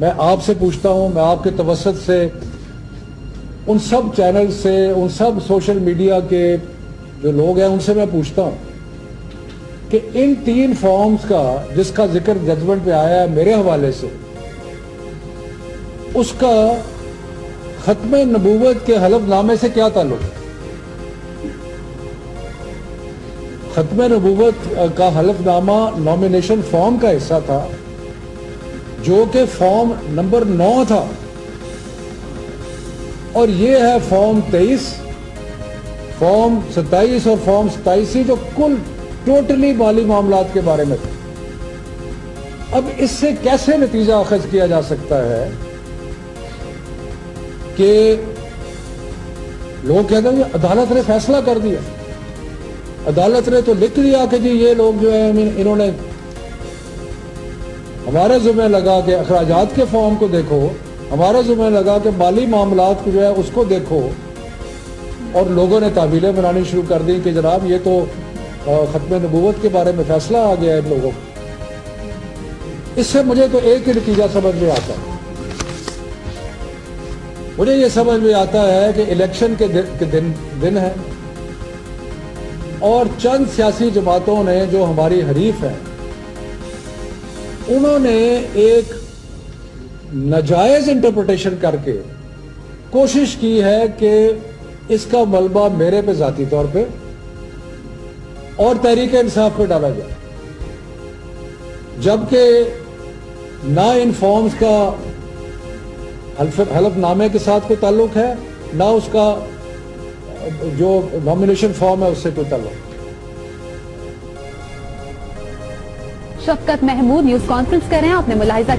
मैं आपसे पूछता हूं, मैं आपके तवसत से उन सब चैनल से, उन सब सोशल मीडिया के जो लोग हैं उनसे मैं पूछता हूं कि इन 3 फॉर्म्स का जिसका जिक्र जजमेंट पे आया है मेरे हवाले से, उसका खत्म नबूवत के हलफनामे से क्या ताल्लुक है? खत्म नबूवत का हलफनामा नॉमिनेशन फॉर्म का हिस्सा था, जो कि फॉर्म नंबर 9 था, और ये है फॉर्म 23, फॉर्म 27 और फॉर्म 27 जो कुल टोटली माली मामलात के बारे में था। अब इससे कैसे नतीजा अखज किया जा सकता है कि लोग कहते हैं कि अदालत ने फैसला कर दिया, अदालत ने तो लिख दिया कि जी ये लोग जो है इन्होंने हमारे जुम्मे लगा के अखराजात के फॉर्म को देखो, हमारे जुम्मे लगा के माली मामलात को जो है उसको देखो, और लोगों ने तावीलें बनानी शुरू कर दी कि जनाब ये तो खत्म नबूवत के बारे में फैसला आ गया है लोगों को। इससे मुझे तो एक ही नतीजा समझ में आता है, मुझे ये समझ में आता है कि इलेक्शन के दिन है, और चंद सियासी जमातों ने जो हमारी हरीफ हैं उन्होंने एक नाजायज इंटरप्रिटेशन करके कोशिश की है कि इसका मलबा मेरे पे जाती तौर पे और तहरीक इंसाफ पे डाला जाए, जबकि ना इन फॉर्म्स का हलफनामे के साथ कोई ताल्लुक है, ना उसका जो नॉमिनेशन फॉर्म है उससे कोई ताल्लुक। शफकत महमूद न्यूज कॉन्फ्रेंस कर रहे हैं, आपने मुलाहिजा